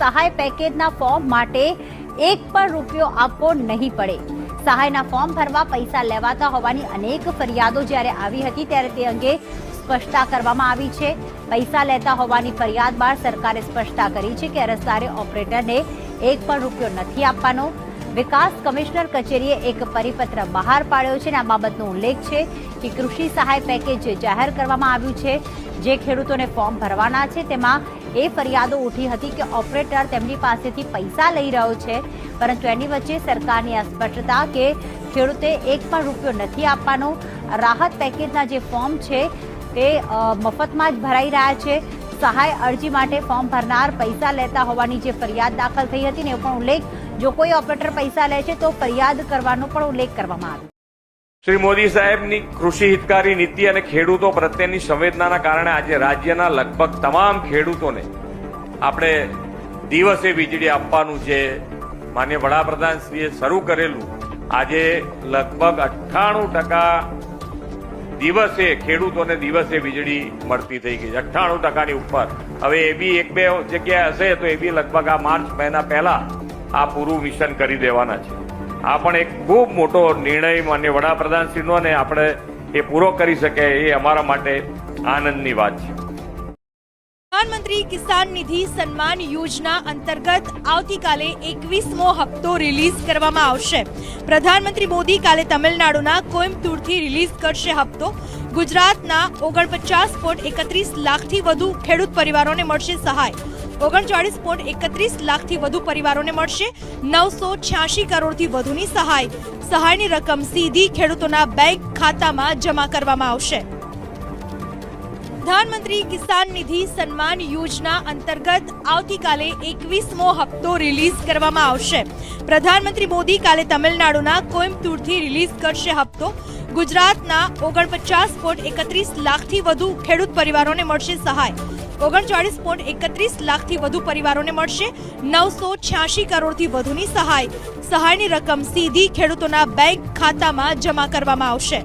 સહાય પેકેજના ફોર્મ માટે એક પણ રૂપિયો આપવો નહીં પડે। સહાયના ફોર્મ ભરવા પૈસા લેવાતા હોવાની અનેક ફરિયાદો જ્યારે આવી હતી ત્યારે તે અંગે સ્પષ્ટતા કરવામાં આવી છે। પૈસા લેતા હોવાની ફરિયાદ બાદ સરકારે સ્પષ્ટતા કરી છે કે અરજદારે ઓપરેટરને એક પણ રૂપિયો નથી આપવાનો। વિકાસ કમિશનર કચેરીએ એક પરિપત્ર બહાર પાડ્યો છે અને આ બાબતનો ઉલ્લેખ છે કે કૃષિ સહાય પેકેજ જાહેર કરવામાં આવ્યું છે જે ખેડૂતોને ફોર્મ ભરવાના છે તેમાં એ ફરિયાદો ઉઠી હતી કે ઓપરેટર તેમની પાસેથી પૈસા લઈ રહ્યો છે, પરંતુ એની વચ્ચે સરકારની આ સ્પષ્ટતા કે ખેડૂતે એક પણ રૂપિયો નથી આપવાનો। રાહત પેકેજના જે ફોર્મ છે તે મફતમાં જ ભરાઈ રહ્યા છે। સહાય અરજી માટે ફોર્મ ભરનાર પૈસા લેતા હોવાની જે ફરિયાદ દાખલ થઈ હતી ને એ પણ ઉલ્લેખ, જો કોઈ ઓપરેટર પૈસા લે છે તો ફરિયાદ કરવાનો પણ ઉલ્લેખ કરવામાં આવ્યો। શ્રી મોદી સાહેબની કૃષિ હિતકારી નીતિ અને ખેડૂતો પ્રત્યેની સંવેદનાના કારણે આજે રાજ્યના લગભગ તમામ ખેડૂતોને આપણે દિવસે વીજળી આપવાનું જે માનનીય વડાપ્રધાનશ્રીએ શરૂ કરેલું, આજે લગભગ 98% દિવસે ખેડૂતોને દિવસે વીજળી મળતી થઈ ગઈ છે, 98%ની ઉપર। હવે એ બી એક બે જગ્યાએ હશે તો એ બી લગભગ આ માર્ચ મહિના પહેલા આ પૂરું મિશન કરી દેવાના છે। આ પણ એક ખૂબ મોટો નિર્ણય માનનીય વડાપ્રધાનશ્રીનો અને આપણે એ પૂરો કરી શકે એ અમારા માટે આનંદની વાત છે। प्रधानमंत्री किसान निधि सम्मान योजना अंतर्गत आवतीकाले 21मो हप्तो रिलीज करवामां आवशे। प्रधानमंत्री मोदी काले तमिलनाडुना कोयम्बतूरथी रिलीज करशे हप्तो। गुजरातना 49.31 लाखथी वधु खेडूत परिवारोने मळशे सहाय। 39.31 लाखथी वधु परिवारोने मळशे 986 करोड़थी वधुनी सहाय। सहायनी रकम सीधी खेडूतोना बैंक खातामां जमा करवामां आवशे। प्रधानमंत्री किसान निधि सम्मान योजना अंतर्गत आवतीकाले 21मो हप्तो रिलीज करवामां आवशे। प्रधानमंत्री मोदी काले तमिलनाडुना कोयम्बतूरथी रिलीज करशे हप्तो। गुजरातना 49.31 लाखथी वधु खेडूत परिवारोने मळशे सहाय। 39.31 लाखथी वधु परिवारोने मळशे 986 करोड़थी वधुनी सहाय। सहायनी रकम सीधी खेडूतोना बैंक खातामां जमा करवामां आवशे।